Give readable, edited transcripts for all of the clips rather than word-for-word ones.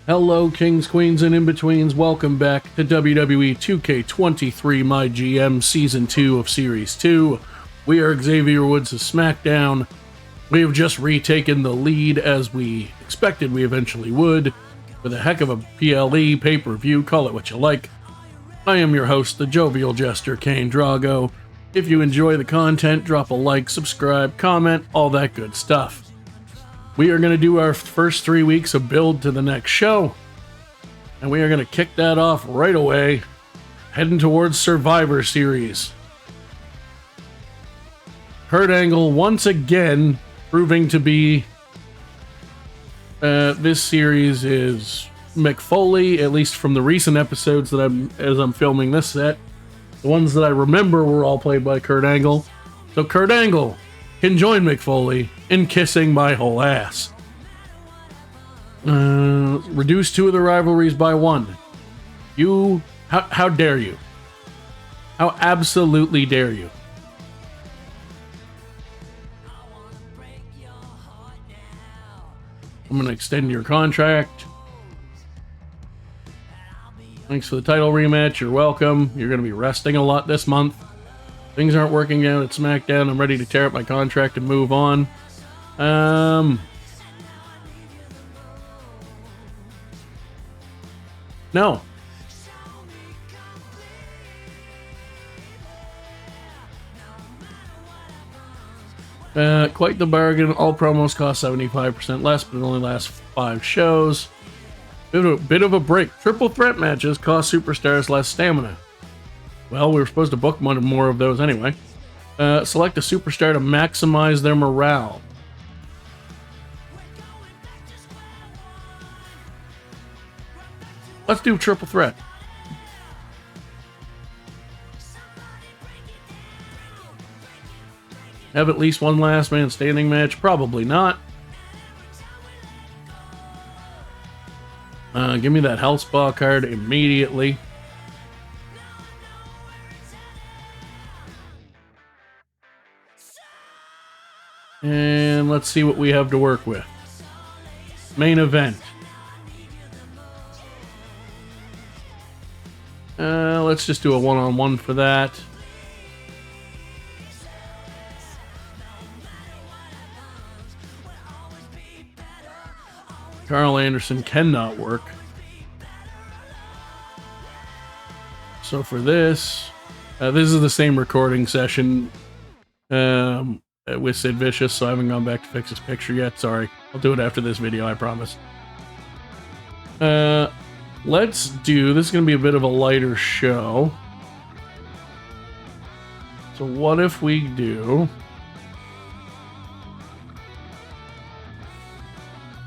Hello, kings, queens, and in-betweens. Welcome back to WWE 2k23 MyGM Season 2 of Series 2. We are Xavier Woods of SmackDown. We have just retaken the lead as we expected we eventually would, with a heck of a PLE, pay-per-view, call it what you like. I am your host, the jovial jester, Kane Drago. If you enjoy the content, drop a like, subscribe, comment, all that good stuff. We are going to do our first 3 weeks of build to the next show, and we are going to kick that off right away, heading towards Survivor Series. Kurt Angle once again proving to be this series is Mick Foley, at least from the recent episodes that I'm filming this set. The ones that I remember were all played by Kurt Angle. So Kurt Angle can join Mick Foley in kissing my whole ass. Reduce 2 of the rivalries by 1. How dare you? How absolutely dare you? I'm going to extend your contract. Thanks for the title rematch. You're welcome. You're going to be resting a lot this month. Things aren't working out at SmackDown. I'm ready to tear up my contract and move on. No. Quite the bargain. All promos cost 75% less, but it only lasts 5 shows. Bit of a break. Triple threat matches cost superstars less stamina. Well, we were supposed to book more of those anyway. Select a superstar to maximize their morale. Let's do triple threat. Have at least one last man standing match? Probably not. Give me that health spa card immediately. And let's see what we have to work with. Main event. Let's just do a one-on-one for that. Carl Anderson cannot work. So for this is the same recording session with Sid Vicious, so I haven't gone back to fix his picture yet. Sorry. I'll do it after this video, I promise. Let's do... This is going to be a bit of a lighter show. So what if we do...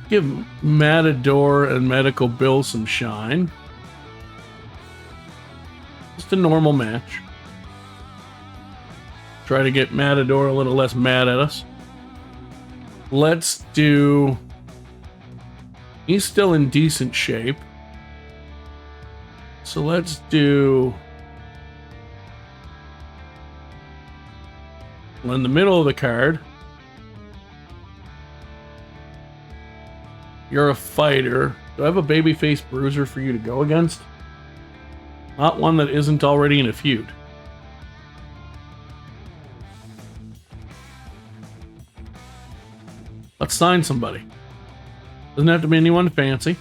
Give Matador and Medical Bill some shine. Just a normal match. Try to get Matador a little less mad at us. Let's do... He's still in decent shape. So let's do... Well, in the middle of the card, you're a fighter. Do I have a babyface bruiser for you to go against? Not one that isn't already in a feud. Let's sign somebody. Doesn't have to be anyone fancy.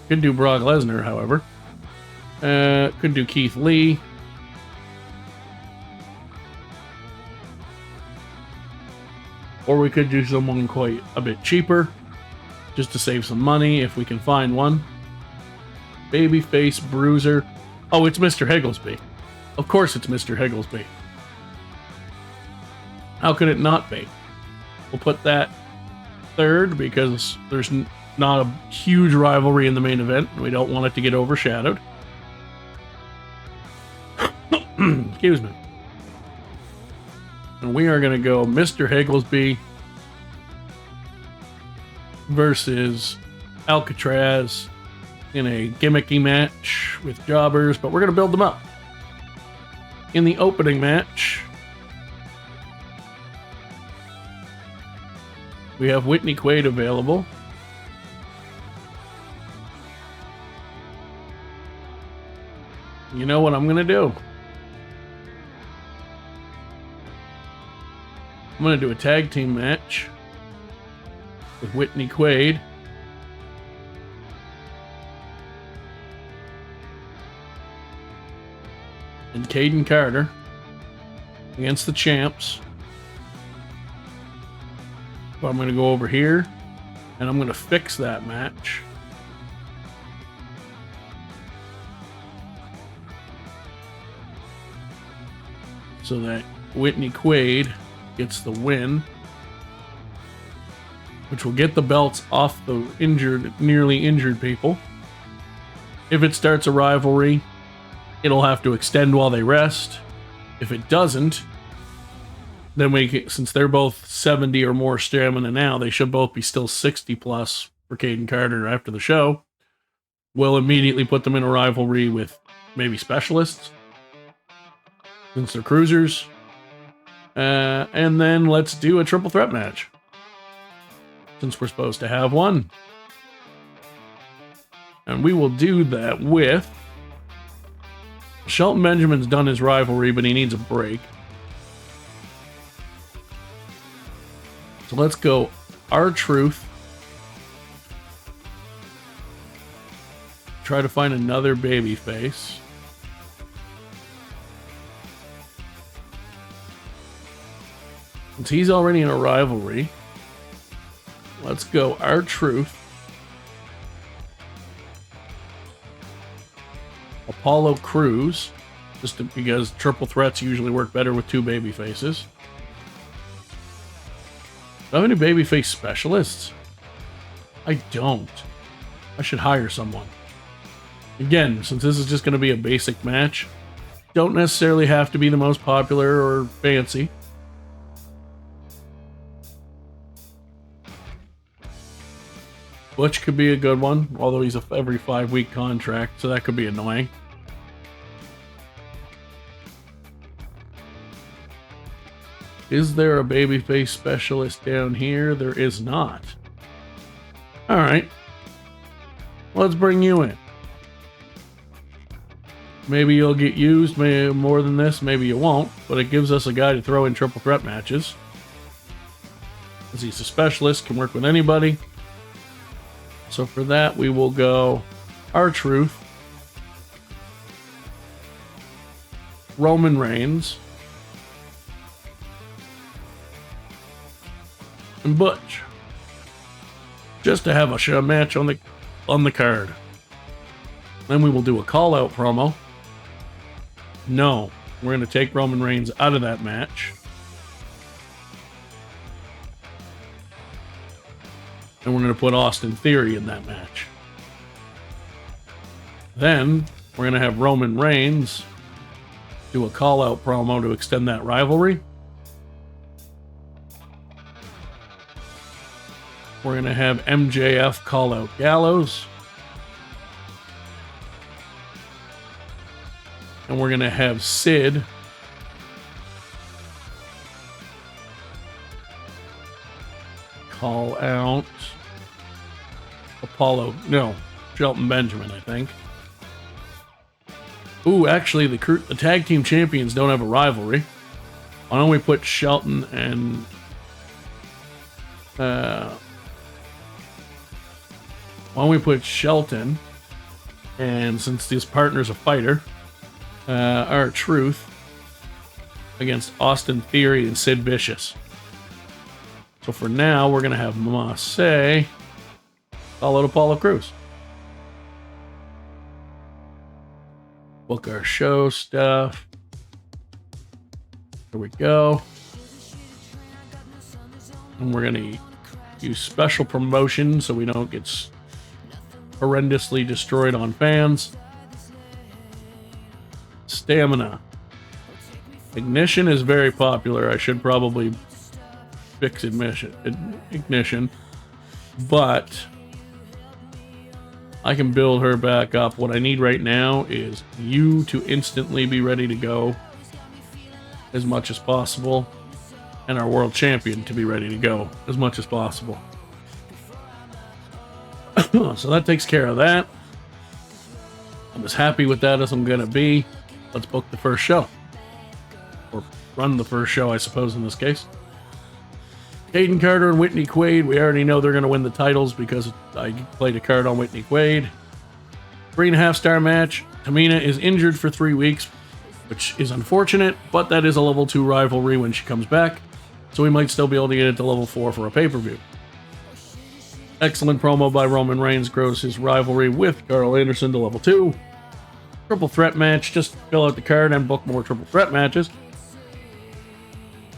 Could do Brock Lesnar, however. Could do Keith Lee. Or we could do someone quite a bit cheaper, just to save some money if we can find one. Babyface bruiser. Oh, it's Mr. Higglesby. Of course it's Mr. Higglesby. How could it not be? We'll put that third because there's not a huge rivalry in the main event, and we don't want it to get overshadowed. Excuse me. And we are going to go Mr. Higglesby versus Alcatraz in a gimmicky match with jobbers, but we're going to build them up. In the opening match, we have Whitney Quaid available. You know what I'm going to do? I'm going to do a tag team match with Whitney Quaid and Caden Carter against the champs. So I'm going to go over here and I'm going to fix that match. So that Whitney Quaid gets the win, which will get the belts off the nearly injured people. If it starts a rivalry, it'll have to extend while they rest. If it doesn't, then since they're both 70 or more stamina now, they should both be still 60 plus for Caden Carter after the show. We'll immediately put them in a rivalry with maybe specialists, since they're cruisers. And then let's do a triple threat match, since we're supposed to have one. And we will do that with... Shelton Benjamin's done his rivalry, but he needs a break. So let's go R-Truth. Try to find another baby face. Since he's already in a rivalry, let's go R-Truth. Apollo Crews, because triple threats usually work better with two baby faces. Do I have any babyface specialists? I don't. I should hire someone. Again, since this is just going to be a basic match, don't necessarily have to be the most popular or fancy. Butch could be a good one, although he's every 5-week contract, so that could be annoying. Is there a babyface specialist down here? There is not. Alright. Let's bring you in. Maybe you'll get used more than this, maybe you won't, but it gives us a guy to throw in triple threat matches. As he's a specialist, can work with anybody. So for that, we will go R-Truth, Roman Reigns, and Butch, just to have a match on the card. Then we will do a call-out promo. No, we're going to take Roman Reigns out of that match. And we're going to put Austin Theory in that match. Then we're going to have Roman Reigns do a call-out promo to extend that rivalry. We're going to have MJF call out Gallows. And we're going to have Sid call out Shelton Benjamin, I think. Ooh, actually, the tag team champions don't have a rivalry. Why don't we put Shelton and... why don't we put Shelton, and since this partner's a fighter, R-Truth against Austin Theory and Sid Vicious. So for now, we're going to have Massey call out Apollo Crews. Book our show stuff. There we go. And we're going to use special promotion so we don't get horrendously destroyed on fans. Stamina. Ignition is very popular. I should probably fix ignition. But I can build her back up. What I need right now is you to instantly be ready to go as much as possible, and our world champion to be ready to go as much as possible. So that takes care of that. And as happy with that as I'm going to be. Let's book the first show. Or run the first show, I suppose, in this case. Caden Carter and Whitney Quaid. We already know they're going to win the titles because I played a card on Whitney Quaid. 3.5-star match. Tamina is injured for 3 weeks, which is unfortunate, but that is a level 2 rivalry when she comes back, so we might still be able to get it to level 4 for a pay-per-view. Excellent promo by Roman Reigns grows his rivalry with Carl Anderson to level 2. Triple threat match, just fill out the card and book more triple threat matches.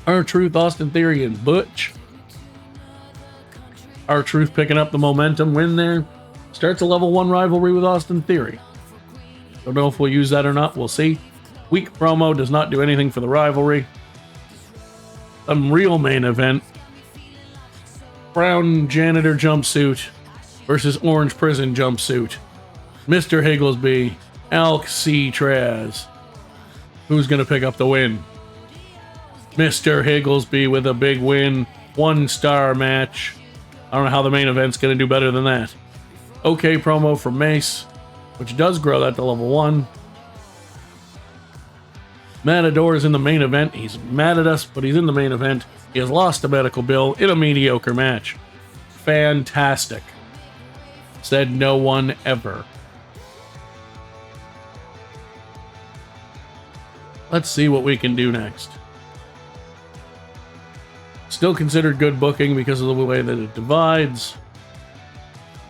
R-Truth, Austin Theory, and Butch. R-Truth picking up the momentum win there. Starts a level 1 rivalry with Austin Theory. Don't know if we'll use that or not, we'll see. Weak promo does not do anything for the rivalry. Unreal main event. Brown janitor jumpsuit versus orange prison jumpsuit. Mr. Higglesby, Alcatraz. Who's going to pick up the win? Mr. Higglesby with a big win. 1-star match. I don't know how the main event's going to do better than that. Okay promo from Mace, which does grow that to level 1. Matador is in the main event. He's mad at us, but he's in the main event. He has lost a medical bill in a mediocre match. Fantastic. Said no one ever. Let's see what we can do next. Still considered good booking because of the way that it divides.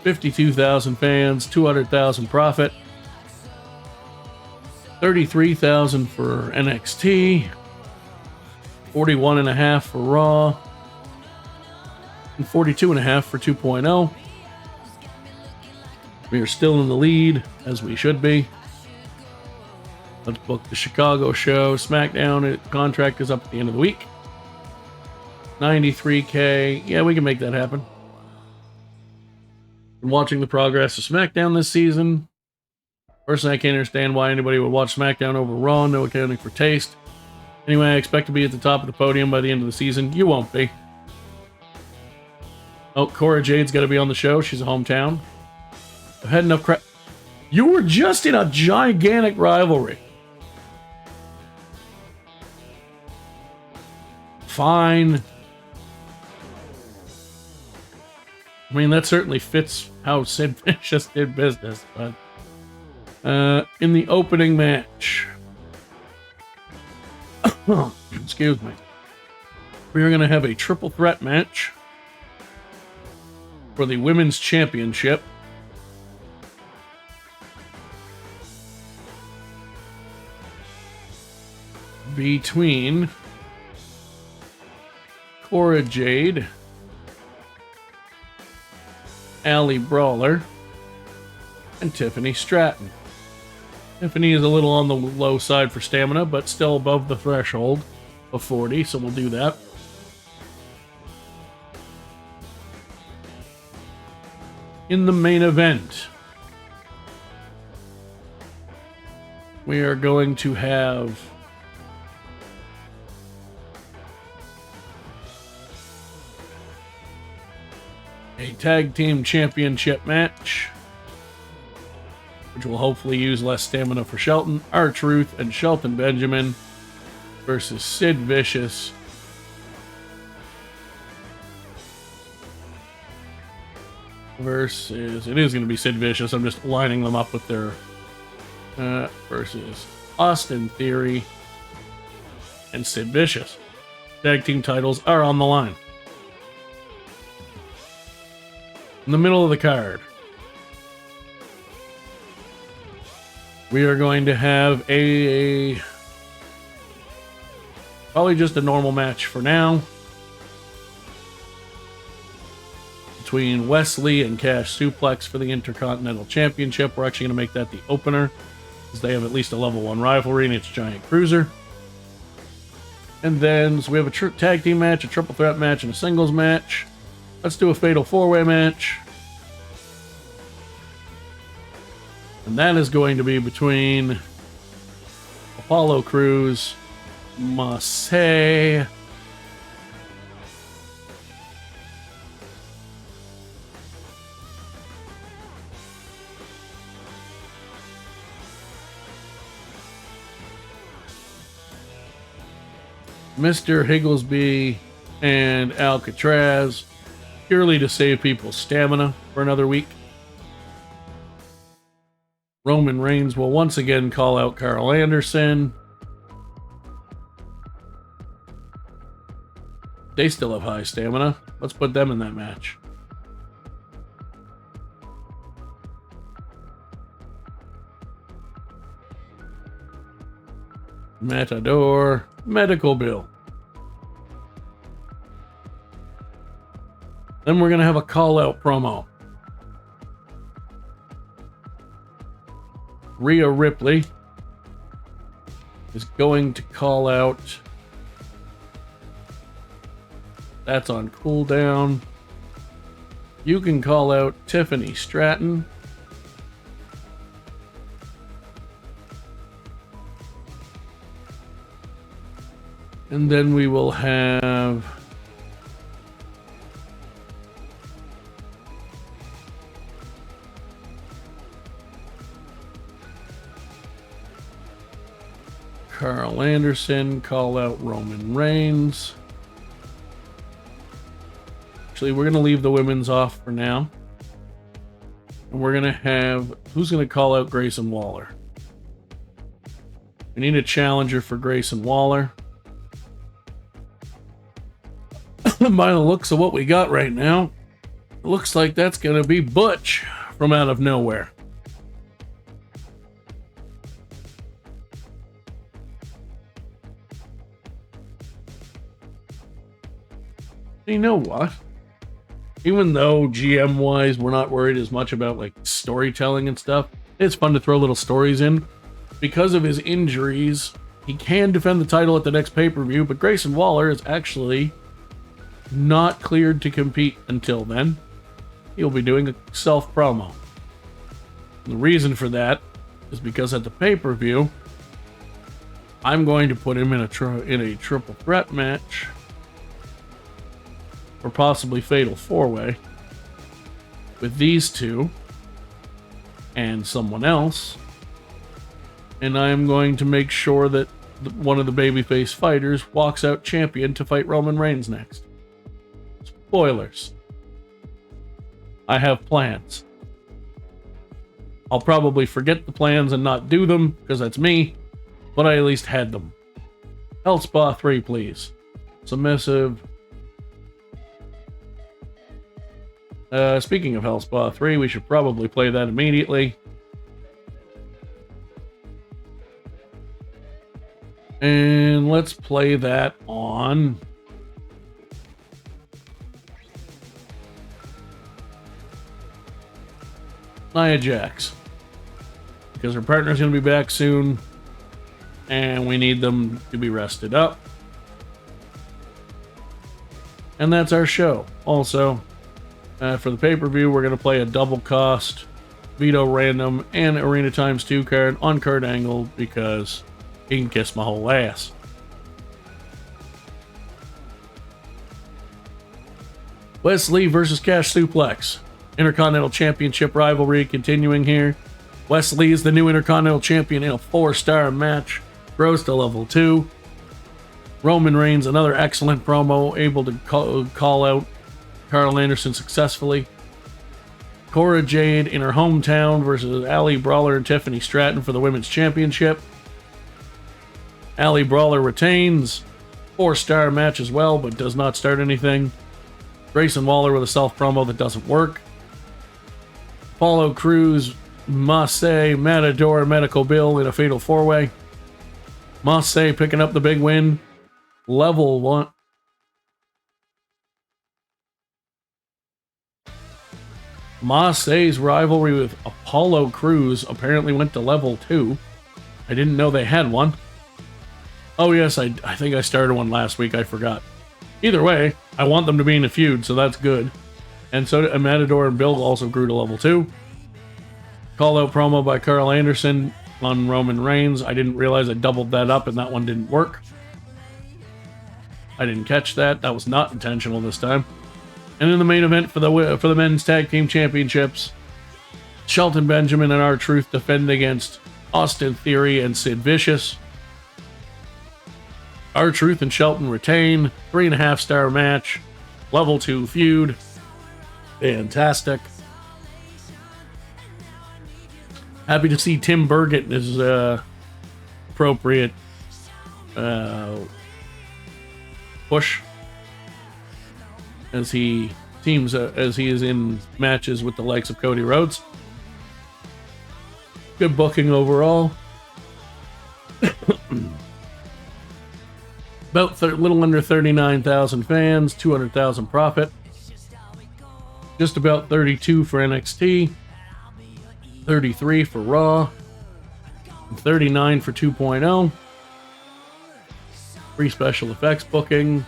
52,000 fans, 200,000 profit. 33,000 for NXT, 41.5 for Raw, and 42.5 for 2.0. We are still in the lead, as we should be. Let's book the Chicago show. SmackDown contract is up at the end of the week. 93K. Yeah, we can make that happen. Been watching the progress of SmackDown this season. Personally, I can't understand why anybody would watch SmackDown over Raw, no accounting for taste. Anyway, I expect to be at the top of the podium by the end of the season. You won't be. Oh, Cora Jade's got to be on the show. She's a hometown. I've had enough crap. You were just in a gigantic rivalry. Fine. I mean, that certainly fits how Sid Vicious did business, but in the opening match, excuse me, we are going to have a triple threat match for the Women's Championship. Between Cora Jade, Allie Brawler, and Tiffany Stratton. Tiffany is a little on the low side for stamina, but still above the threshold of 40, so we'll do that. In the main event, we are going to have a tag team championship match, which will hopefully use less stamina for Shelton. R-Truth and Shelton Benjamin versus Sid Vicious. Versus, it is going to be Sid Vicious. I'm just lining them up with their versus Austin Theory and Sid Vicious. Tag team titles are on the line. In the middle of the card, we are going to have a probably just a normal match for now between Wesley and Cash Suplex for the Intercontinental Championship. We're actually going to make that the opener because they have at least a level 1 rivalry and it's Giant Cruiser. And then, so we have a tag team match, a triple threat match, and a singles match. Let's do a fatal 4-way match. And that is going to be between Apollo Crews, Massey, Mr. Higglesby and Alcatraz, purely to save people's stamina for another week. Roman Reigns will once again call out Carl Anderson. They still have high stamina. Let's put them in that match. Matador, medical bill. Then we're going to have a call-out promo. Rhea Ripley is going to call out. That's on cooldown. You can call out Tiffany Stratton. And then we will have Carl Anderson call out Roman Reigns. Actually, we're going to leave the women's off for now. And we're going to have... Who's going to call out Grayson Waller? We need a challenger for Grayson Waller. By the looks of what we got right now, it looks like that's going to be Butch from out of nowhere. You know what? Even though GM-wise we're not worried as much about like storytelling and stuff, it's fun to throw little stories in. Because of his injuries, he can defend the title at the next pay-per-view, but Grayson Waller is actually not cleared to compete until then. He'll be doing a self-promo. The reason for that is because at the pay-per-view, I'm going to put him in a triple threat match, or possibly fatal four-way, with these two and someone else, and I am going to make sure that one of the babyface fighters walks out champion to fight Roman Reigns next. Spoilers. I have plans. I'll probably forget the plans and not do them, because that's me, but I at least had them. Health Spa 3, please. Submissive. Speaking of Health Spa 3, we should probably play that immediately. And let's play that on Nia Jax, because her partner's going to be back soon and we need them to be rested up. And that's our show. Also, for the pay-per-view, we're going to play a double cost Veto Random and Arena Times 2 card on Kurt Angle, because he can kiss my whole ass. Wes Lee versus Cash Suplex. Intercontinental Championship rivalry continuing here. Wes Lee is the new Intercontinental Champion in a 4-star match. Grows to level 2. Roman Reigns, another excellent promo, able to call out Carl Anderson successfully. Cora Jade in her hometown versus Ali Brawler and Tiffany Stratton for the Women's Championship. Ali Brawler retains. 4-star match as well, but does not start anything. Grayson Waller with a self-promo that doesn't work. Apollo Crews, Massey, Matador, Medical Bill in a fatal 4-way. Massey picking up the big win. Level 1. Massey's rivalry with Apollo Crews apparently went to level 2. I didn't know they had one. Oh yes, I think I started one last week, I forgot. Either way, I want them to be in a feud, so that's good. And so Matador and Bill also grew to level 2. Call out promo by Carl Anderson on Roman Reigns. I didn't realize I doubled that up and that one didn't work. I didn't catch that. That was not intentional this time. And in the main event for the men's tag team championships, Shelton Benjamin and R-Truth defend against Austin Theory and Sid Vicious. R-Truth and Shelton retain. 3.5-star match. Level 2 feud. Fantastic. Happy to see Tim Burgett in his appropriate push as he teams as he is in matches with the likes of Cody Rhodes. Good booking overall. About little under 39,000 fans, 200,000 profit. Just about 32 for NXT, 33 for Raw, and 39 for 2.0. Free special effects booking.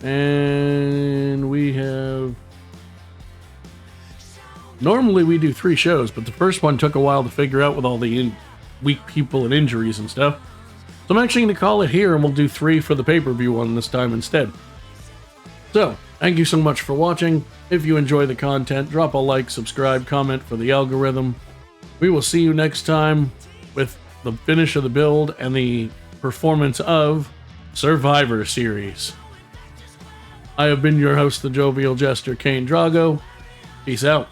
And we have... Normally we do 3 shows, but the first one took a while to figure out with all the weak people and injuries and stuff. So I'm actually going to call it here, and we'll do 3 for the pay-per-view one this time instead. So, thank you so much for watching. If you enjoy the content, drop a like, subscribe, comment for the algorithm. We will see you next time with the finish of the build and the performance of Survivor Series. I have been your host, the Jovial Jester, Kane Drago. Peace out.